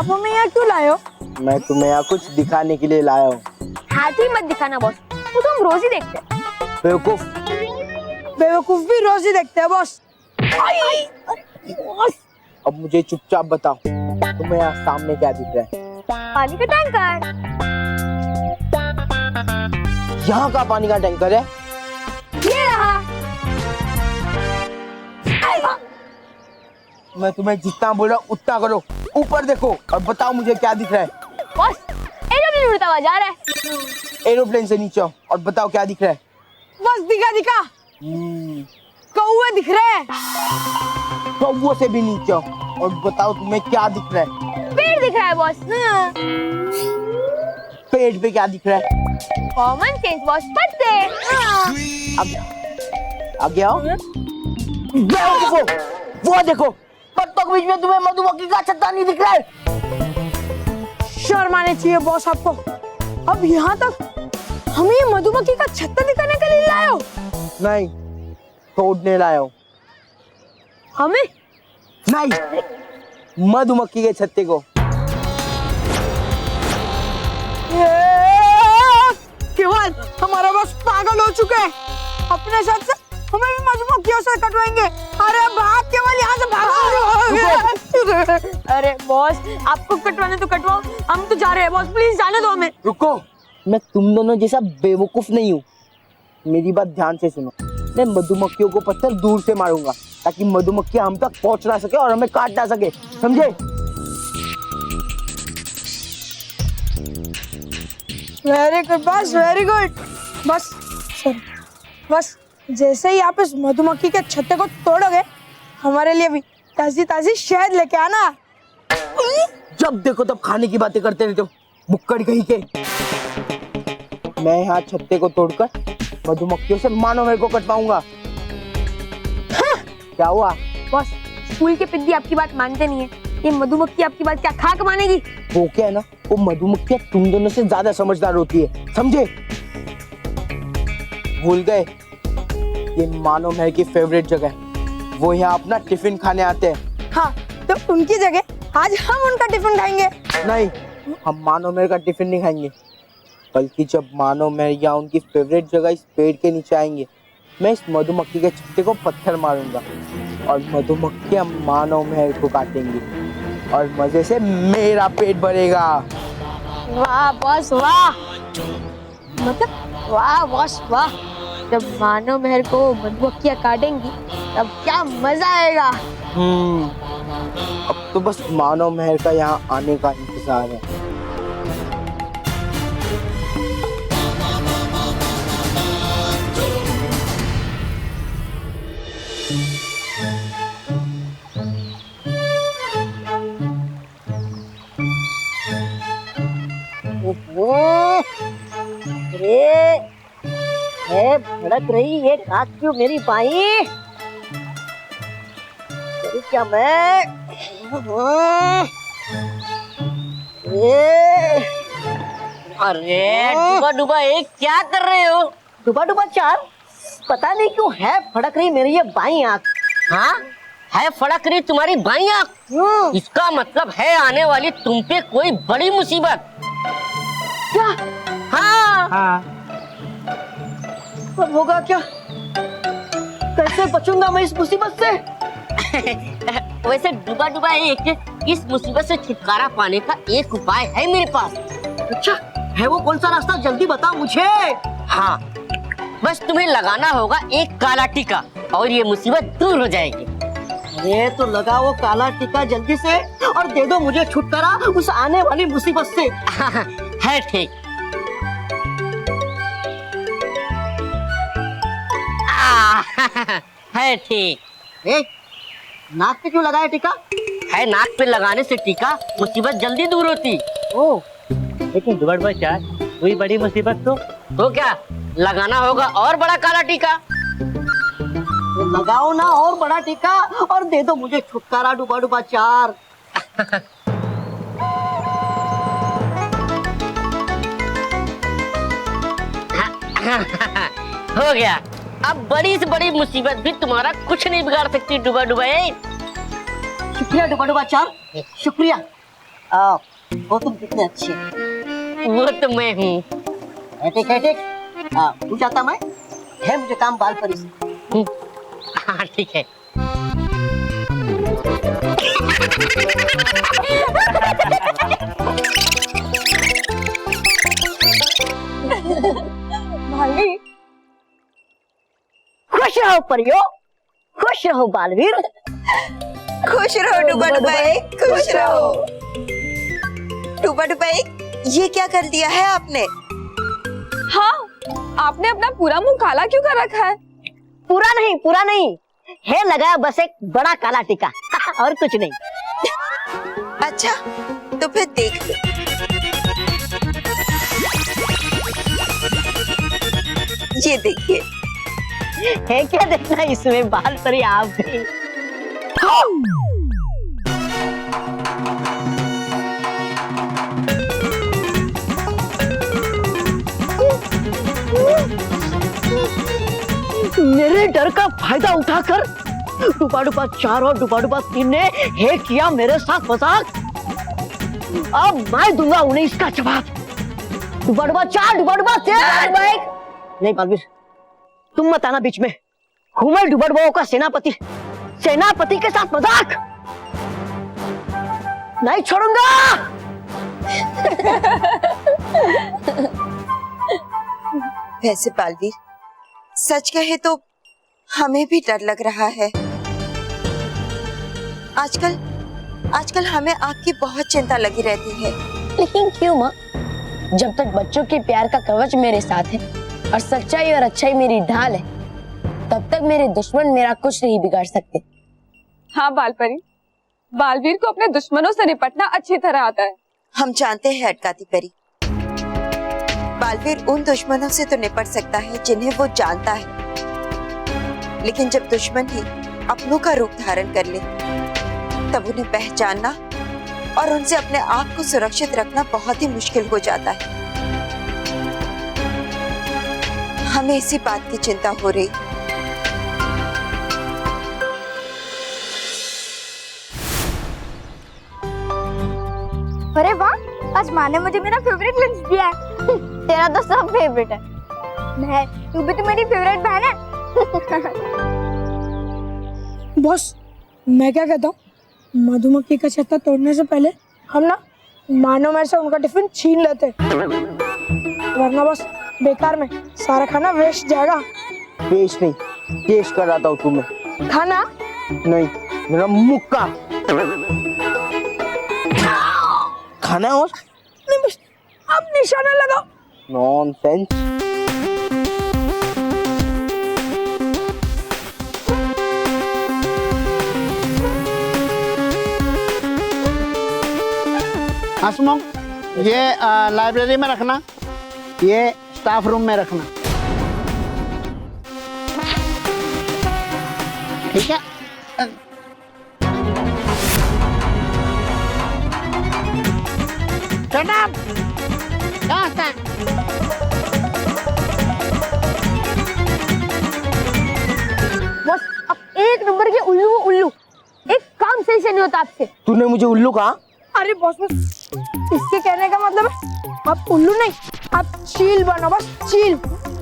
आप हमें यहाँ क्यों लाए हो? मैं तुम्हें यहाँ कुछ दिखाने के लिए लाया हूँ। हाथी मत दिखाना बॉस, वो तो हम रोज ही देखते हैं। बेवकूफ। बेवकूफ भी रोज ही देखते हैं बॉस। बॉस अब मुझे चुपचाप बताओ, तुम्हें यहाँ सामने क्या दिख रहा है? पानी का टैंकर। यहाँ का पानी का टैंकर है? ये रहा। मैं तुम्हें जितना बोला उतना करो। ऊपर देखो और बताओ मुझे क्या दिख रहा है। बॉस एरोप्लेन उड़ता हुआ जा रहा है। एरोप्लेन से नीचे आओ और बताओ क्या दिख रहा है। बस दिखा कौवे दिख रहे हैं। कौवों से भी नीचे आओ और बताओ तुम्हें क्या दिख रहा है। पेड़ दिख रहा है बॉस। पेड़ पे क्या दिख रहा है? कॉमन सेंस बॉस, पत्ते। आगे आओ। वो देखो, पत्तों के बीच में तुम्हें मधुमक्खी का छत्ता नहीं दिख रहा है? शर्म आनी चाहिए बॉस आपको। अब यहाँ तक हमें मधुमक्खी का छत्ता दिखाने के लिए लाए हो? नहीं, तोड़ने लाया हूँ। हमें? नहीं, मधुमक्खी के छत्ते को। केवल हमारा बॉस पागल हो चुके हैं। अपने साथ से हमें भी मधुमक्खियों से कटवाएंगे। अरे भाग केवल, यहाँ से भागो। अरे बॉस आपको कटवाने तो कटवाओ, हम तो जा रहे हैं बॉस, प्लीज जाने दो हमें। रुको, मैं तुम दोनों जैसा बेवकूफ नहीं हूँ। मेरी बात ध्यान से सुनो। मैं मधुमक्खियों को पत्थर दूर से मारूंगा ताकि मधुमक्खियां हम तक पहुंच ना सके और हमें काट ना सके, समझे? Very good boss, very good. बस सर, बस जैसे ही आप इस मधुमक्खी के छत्ते को तोड़ोगे, हमारे लिए भी ताजी ताजी शहद लेके आना। जब देखो तब खाने की बातें करते रहते हो, बुक्कड़ कहीं के। मैं यहाँ छत्ते को तोड़कर मधुमक्खियों से मानो मेरे को कटवाऊंगा। हाँ। क्या हुआ? बॉस स्कूल के पिद्दी आपकी बात मानते नहीं है, ये मधुमक्खी आपकी बात क्या खाक मानेगी? वो क्या है ना, वो मधुमक्खियां तुम दोनों से ज्यादा समझदार होती है, समझे? भूल गए? ये मानो मेहर की फेवरेट जगह है, वो यहाँ अपना टिफिन खाने आते हैं। हाँ, तो उनकी जगह आज हम उनका टिफिन खाएंगे। नहीं, हम मानो मेहर का टिफिन नहीं खाएंगे, बल्कि जब मानो मेहर या उनकी फेवरेट जगह इस पेड़ के नीचे आएंगे, मैं इस मधुमक्खी के छत्ते को पत्थर मारूंगा और मधुमक्खियां मानो मेहर को काटेंगी और मजे से मेरा पेट भरेगा। वाह बॉस वाह, मतलब वाह बॉस वाह। जब मानो मेहर को मधुमक्खियां काटेंगी तब क्या मजा आएगा। अब तो बस मानो मेहर का यहाँ आने का इंतजार है। अरे भड़क रही ये काट क्यों मेरी बाई? क्या मैं अरे डुबा डुबा एक क्या कर रहे हो? डुबा डुबा चार, पता नहीं क्यों है फड़क रही मेरी ये बाई आँख। हाँ है फड़क रही तुम्हारी बाई आँख? इसका मतलब है आने वाली तुम पे कोई बड़ी मुसीबत। क्या? हाँ अब होगा क्या? कैसे बचूंगा मैं इस मुसीबत से? वैसे डुबा डुबा एक इस मुसीबत से छुटकारा पाने का एक उपाय है मेरे पास। अच्छा है, वो कौन सा रास्ता? जल्दी बताओ मुझे। हाँ, बस तुम्हें लगाना होगा एक काला टीका और ये मुसीबत दूर हो जाएगी। अरे तो लगाओ वो काला टीका जल्दी से और दे दो मुझे छुटकारा उस आने वाली मुसीबत से। है ठीक। है ठीक। नाक पे क्यों लगाया टीका? है नाक पे लगाने से टीका मुसीबत जल्दी दूर होती। ओह, लेकिन दुबड़ चार कोई बड़ी मुसीबत तो क्या लगाना होगा और बड़ा काला टीका? तो लगाओ ना और बड़ा टीका और दे दो मुझे छुटकारा डुबा डुबा चार। हो गया। अब बड़ी से बड़ी मुसीबत भी तुम्हारा कुछ नहीं बिगाड़ सकती डुबा डुबा। शुक्रिया डुबा डुबा चार, शुक्रिया। वो तुम कितने अच्छे हो। वो तो मैं हूँ। ठीक है ठीक। पूछा था मैं, है मुझे काम बाल परी से। हाँ ठीक है। भाभी खुश रहो परियो, खुश रहो बालवीर। खुश रहो डुबा डुबाई, खुश रहो। डुबा डुबाई, ये क्या कर दिया है आपने? हाँ, आपने अपना पूरा मुंह काला क्यों कर रखा है? पूरा नहीं है, लगाया बस एक बड़ा काला टीका और कुछ नहीं। अच्छा, तो फिर देख लो। ये देखिए। है क्या देखना इसमें, बाल परी आप भी। मेरे डर का फायदा उठाकर डुबा डुबा 4 और डुबा डुबा 3 ने है किया मेरे साथ मजाक। अब मैं दूंगा उन्हें इसका जवाब। डुबा डुबा 4, डुबा डुबा 1। नहीं बालवीर, तुम मत आना बीच में। हुमल डुबा डुबाओं का सेनापति के साथ मजाक नहीं छोड़ूंगा। वैसे बालवीर, सच कहे तो हमें भी डर लग रहा है। आजकल हमें आपकी बहुत चिंता लगी रहती है। लेकिन क्यों माँ? जब तक बच्चों के प्यार का कवच मेरे साथ है और सच्चाई और अच्छाई मेरी ढाल है, तब तक मेरे दुश्मन मेरा कुछ नहीं बिगाड़ सकते। हाँ बालपरी, बालवीर को अपने दुश्मनों से निपटना अच्छी तरह आता है। हम जानते हैं अटकाती परी, बालवीर उन दुश्मनों से तो निपट सकता है जिन्हें वो जानता है, लेकिन जब दुश्मन ही अपनों का रूप धारण कर ले, तब उन्हें पहचानना और उनसे अपने आप को सुरक्षित रखना बहुत ही मुश्किल हो जाता है। हमें इसी बात की चिंता हो रही। अरे वाह, आज माँ ने मुझे मेरा फेवरेट लंच दिया है। तेरा तो सब फेवरेट है। मैं, तू भी तो मेरी फेवरेट बहन है। बॉस, मैं क्या कहता हूँ, मधुमक्खी का छत्ता तोड़ने से पहले हम ना मानो मेरे से उनका टिफिन छीन लेते, वरना बस बेकार में सारा खाना वेस्ट जाएगा। वेस्ट नहीं, टेस्ट कराता हूँ तुम्हें। खाना नहीं, मेरा मुक्का खाना है। और नहीं, बस अब निशाना लगाओ। नॉनसेंस। आसमो, ये लाइब्रेरी में रखना, ये स्टाफ रूम में रखना, ठीक है? Shut up! बस अब 1 नंबर के उल्लू हो उल्लू, एक काम सही से नहीं होता आपसे। तूने मुझे उल्लू कहा? अरे बॉस, इसके कहने का मतलब है आप उल्लू नहीं, आप चील बनो, बस चील।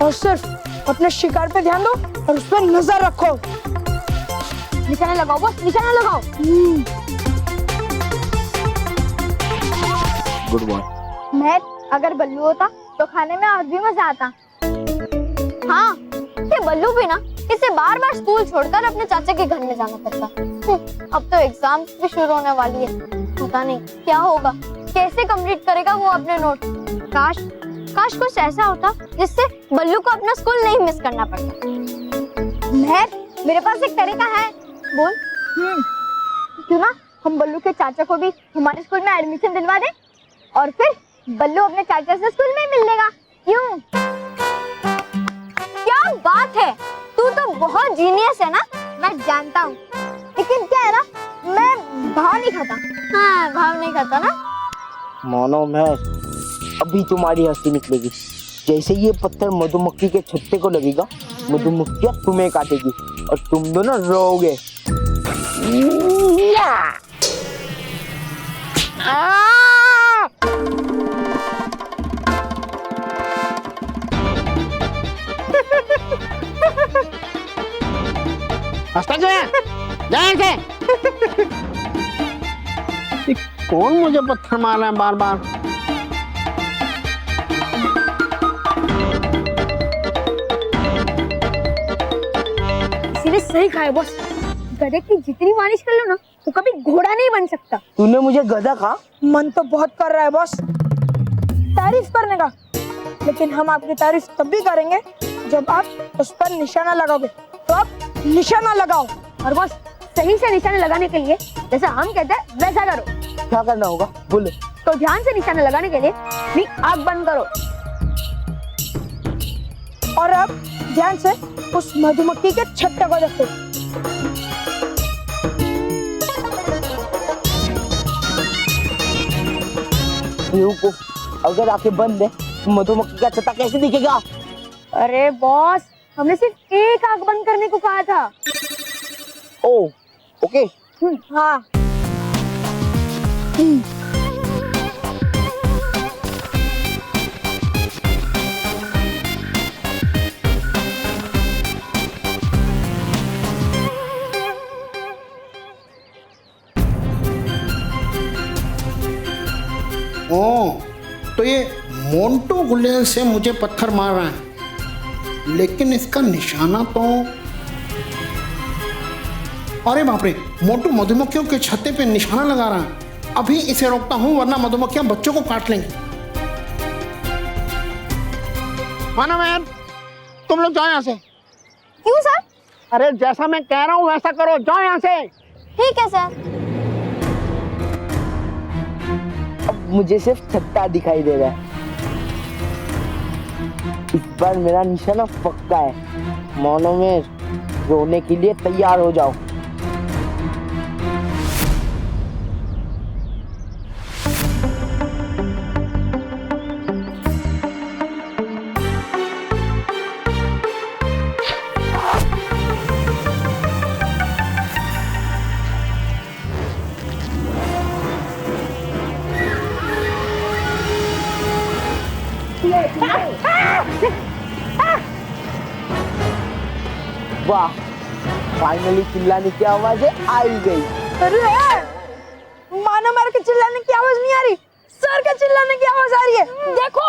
और सिर्फ अपने शिकार पे ध्यान दो और उस पर नजर रखो। निशाना लगाओ बस, निशाना लगाओ। Good boy. मैं अगर बल्लू होता तो खाने में आज भी मजा आता। हाँ, ये बल्लू भी ना, इसे बार बार स्कूल छोड़कर अपने चाचा के घर में जाना पड़ता। अब तो एग्जाम भी शुरू होने वाली है, पता नहीं क्या होगा, कैसे कंप्लीट करेगा वो अपने नोट। काश कुछ ऐसा होता जिससे बल्लू को अपना स्कूल नहीं मिस करना पड़ता। मेरे पास एक तरीका है। बोल। क्यों ना हम बल्लू के चाचा को भी हमारे स्कूल में एडमिशन दिलवा दें और फिर बल्लू अपने चाचा से स्कूल में मिल लेगा। क्यों? क्या बात है, तू तो बहुत जीनियस है ना। मैं जानता हूँ, लेकिन क्या है ना, मैं भाव नहीं खाता। हाँ, भाव नहीं खाता ना। मानो मैं अभी तुम्हारी हंसी निकलेगी। जैसे ये पत्थर मधुमक्खी के छत्ते को लगेगा, मधुमक्खियां तुम्हें काटेगी और तुम दोनों रोओगे। हंसता क्यों है? जा यहाँ से। ये कौन मुझे पत्थर मार रहा है बार बार? इसीने सही कहा है बॉस, गधे की जितनी मालिश कर लो ना वो कभी घोड़ा नहीं बन सकता। तूने मुझे गधा कहा? मन तो बहुत कर रहा है बॉस तारीफ करने का, लेकिन हम आपकी तारीफ तब भी करेंगे जब आप उस पर निशाना लगाओगे। तो आप निशाना लगाओ। और बॉस सही से निशाने लगाने के लिए जैसा हम कहते हैं वैसा करो। क्या करना होगा बोले? तो ध्यान से निशाना लगाने के लिए भी आँख बंद करो। और अब ध्यान से उस मधुमक्खी के छत्ते को देखो। बेवकूफ, अगर आंखें बंद है तो मधुमक्खी का छत्ता कैसे दिखेगा? अरे बॉस हमने सिर्फ एक आँख बंद करने को कहा था। ओ ओके। हाँ ओ, तो ये मोंटू गुलेल से मुझे पत्थर मार रहा है, लेकिन इसका निशाना तो, अरे बाप रे, मोंटू मधुमक्खियों के छत्ते पे निशाना लगा रहा है। अभी इसे रोकता हूँ वरना मधुमक्खियां बच्चों को काट लेंगी। मानो मैम, तुम लोग जाओ यहाँ से। क्यों सर? अरे जैसा मैं कह रहा हूँ वैसा करो, जाओ यहाँ से। ठीक है सर। अब मुझे सिर्फ छत्ता दिखाई दे रहा है। इस बार मेरा निशाना पक्का है। मोनो में रोने के लिए तैयार हो जाओ। वाह, फाइनली चिल्लाने की आवाजें आ ही गई। अरे मानो मेरे के चिल्लाने की आवाज नहीं आ रही, सर के चिल्लाने की आवाज आ रही है। देखो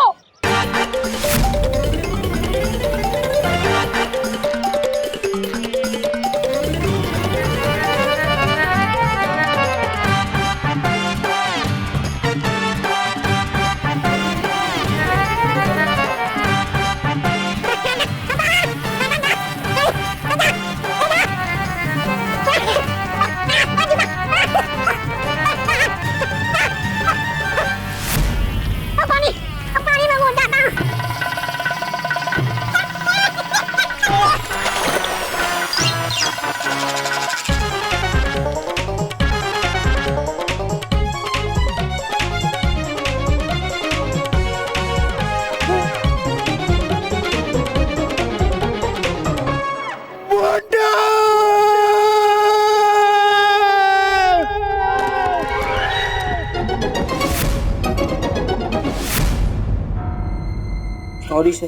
सॉरी से।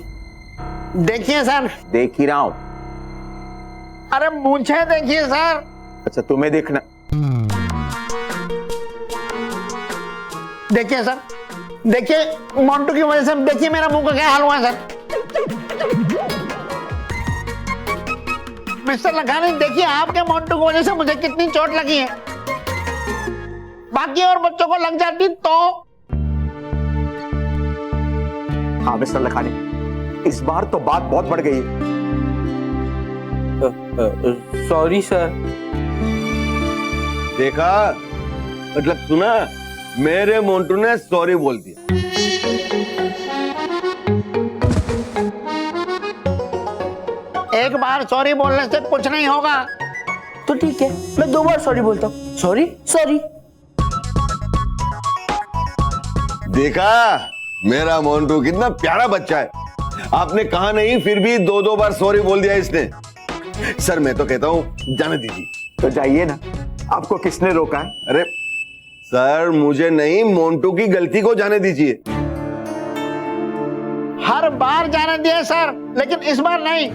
देखिए सर। देख ही रहा हूं। अरे मुझे देखिए सर। अच्छा तुम्हें देखना। देखिए सर, देखिए मोंटू की वजह से देखिए मेरा मुंह का क्या हाल हुआ है सर। मिस्टर लखानी, देखिए आपके मोंटू की वजह से मुझे कितनी चोट लगी है। बाकी और बच्चों को लग जाती तो। हाँ मिस्टर लखानी, इस बार तो बात बहुत बढ़ गई है। Sorry sir. देखा, मतलब सुना, मेरे मोंटू ने सॉरी बोल दिया। एक बार सॉरी बोलने से कुछ नहीं होगा। तो ठीक है, मैं 2 बार सॉरी बोलता हूँ। Sorry sorry. देखा, मेरा मोंटू कितना प्यारा बच्चा है। आपने कहा नहीं, फिर भी 2-2 बार सॉरी बोल दिया इसने। सर मैं तो कहता हूँ जाने दीजिए। तो जाइए ना, आपको किसने रोका है? अरे सर, मुझे नहीं, मोंटू की गलती को जाने दीजिए। हर बार जाने दिए सर, लेकिन इस बार नहीं।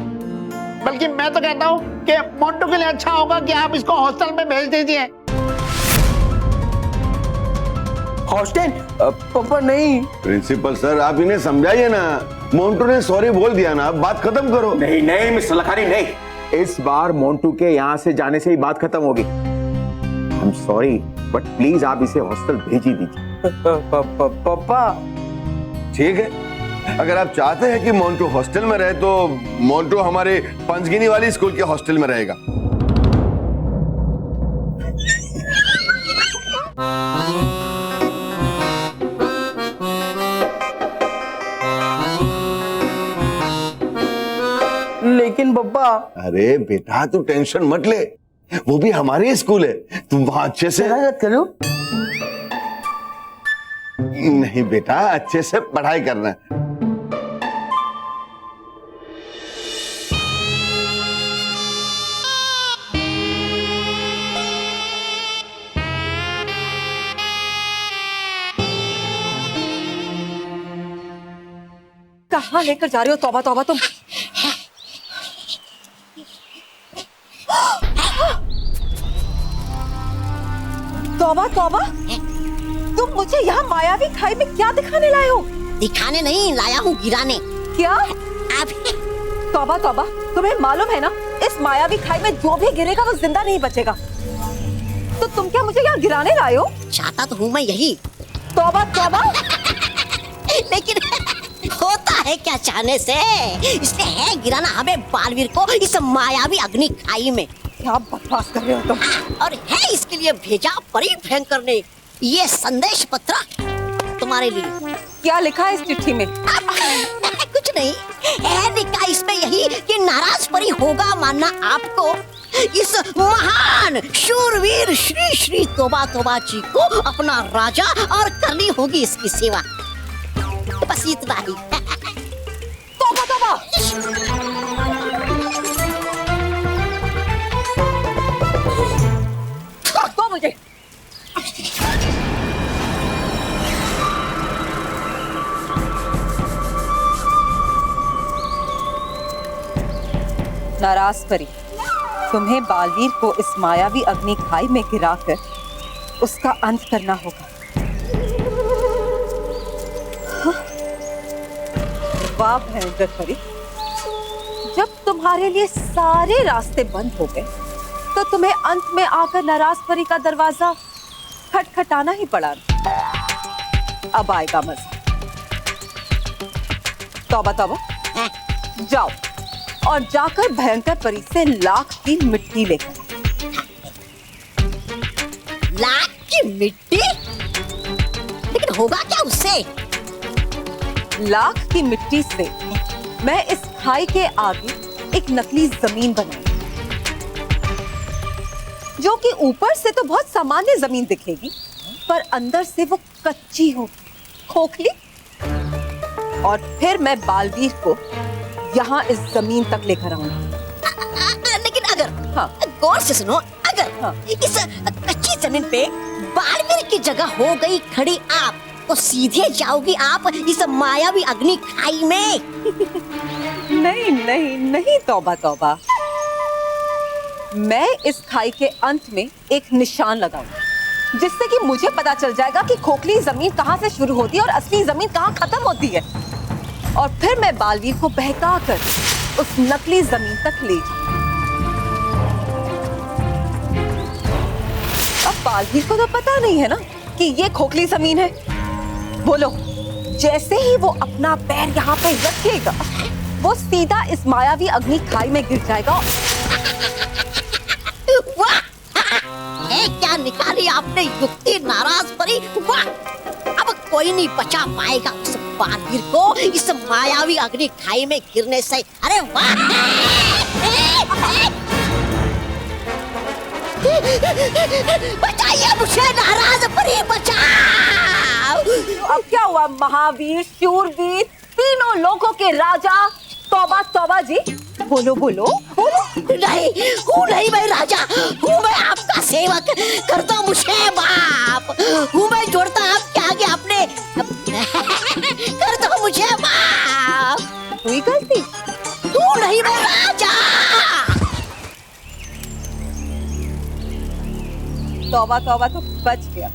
बल्कि मैं तो कहता हूँ कि मोंटू के लिए अच्छा होगा कि आप इसको हॉस्टल में भेज दीजिए। हॉस्टल? पापा नहीं। प्रिंसिपल सर, आप इन्हें समझाइए ना। मोंटू ने सॉरी बोल दिया ना, अब बात खत्म करो। नहीं नहीं मिस्टर लखानी, नहीं, इस बार मोंटू के यहाँ से जाने से ही बात खत्म होगी। I am sorry, but please आप इसे हॉस्टल भेज ही दीजिए। पापा ठीक है, अगर आप चाहते हैं कि मोंटू हॉस्टल में रहे तो मोंटू हमारे पंचगिनी वाली स्कूल के हॉस्टल में रहेगा। लेकिन पापा। अरे बेटा तू टेंशन मत ले, वो भी हमारे स्कूल है, तुम वहां अच्छे से करो। नहीं बेटा, अच्छे से पढ़ाई करना है। कहाँ लेकर जा रहे हो तौबा तौबा तुम? तौबा तौबा, तुम मुझे यहाँ मायावी खाई में क्या दिखाने लाए हो? दिखाने नहीं लाया हूँ, गिराने। क्या? आप तौबा तौबा, तुम्हें मालूम है ना इस मायावी खाई में जो भी गिरेगा वो जिंदा नहीं बचेगा। तो तुम क्या मुझे यहाँ गिराने लाए हो? चाहता तो हूँ मैं यही। तौबा तौबा। लेकिन होता है क्या चाहने से, इसलिए है गिराना हमें बालवीर को इस मायावी अग्नि खाई में। क्या बकवास कर रहे हो तुम? और है इसके लिए भेजा परी भयंकर ने ये संदेश पत्र तुम्हारे लिए। क्या लिखा है इस चिट्ठी में? कुछ नहीं है, लिखा इसमें यही कि नाराज परी होगा मानना आपको इस महान शूरवीर श्री श्री तौबा तौबा जी को अपना राजा और करनी होगी इसकी सेवा। बस इतना ही। तौबा तौबा। तो मुझे नाराज परी, तुम्हें बालवीर को इस मायावी अग्नि खाई में गिराकर उसका अंत करना होगा। वाह भयंकर परी, जब तुम्हारे लिए सारे रास्ते बंद हो गए तो तुम्हें अंत में आकर नाराज परी का दरवाजा खटखटाना ही पड़ा। अब आएगा मजा। तौबा तौबा, जाओ और जाकर भयंकर परी से लाख की मिट्टी लेकर। लाख की मिट्टी? लेकिन होगा क्या उससे? लाख की मिट्टी से मैं इस खाई के आगे एक नकली जमीन बनाई, जो कि ऊपर से तो बहुत सामान्य जमीन दिखेगी, पर अंदर से वो कच्ची होगी, खोखली। और फिर मैं बालवीर को यहाँ इस जमीन तक लेकर आऊंगी। लेकिन अगर, हाँ, गौर से सुनो, अगर हाँ, इस कच्ची जमीन पे बालवीर की जगह हो गई खड़ी आप, तो सीधे जाओगी आप इस मायावी अग्नि खाई में। नहीं नहीं नहीं तौबा तौबा, मैं इस खाई के अंत में एक निशान लगाऊंगी, जिससे कि मुझे पता चल जाएगा कि खोखली जमीन कहाँ से शुरू होती है और असली जमीन कहाँ खत्म होती है। और फिर मैं बालवीर को बहकाकर उस नकली जमीन तक ले जाऊंगी। अब बालवीर को तो पता नहीं है ना कि ये खोखली जमीन है। बोलो, जैसे ही वो अपना पैर यहाँ पे रखेगा, वो सीधा इस मायावी अग्नि खाई में गिर जाएगा। वाह! क्या निकाली आपने युक्ति नाराज परी, वाह! अब कोई नहीं बचा पाएगा उस बालवीर को इस मायावी अग्नि खाई में गिरने से। अरे वाह! बचाइए मुझे नाराज परी, बचाओ! अब क्या हुआ महावीर, शूरवीर, तीनों लोगों के राजा तौबा तौबा जी, बोलो बोलो बोलो। नहीं हूँ, नहीं मैं राजा हूँ, मैं आपका सेवक, कर दो मुझे माफ। हूँ मैं जोड़ता आपके आगे अपने, कर दो मुझे माफ। हुई गलती? हूँ नहीं मैं राजा। तौबा तौबा तो बच गया,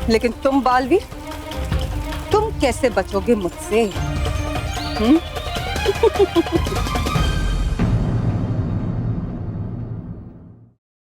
लेकिन तुम बालवीर, तुम कैसे बचोगे मुझसे?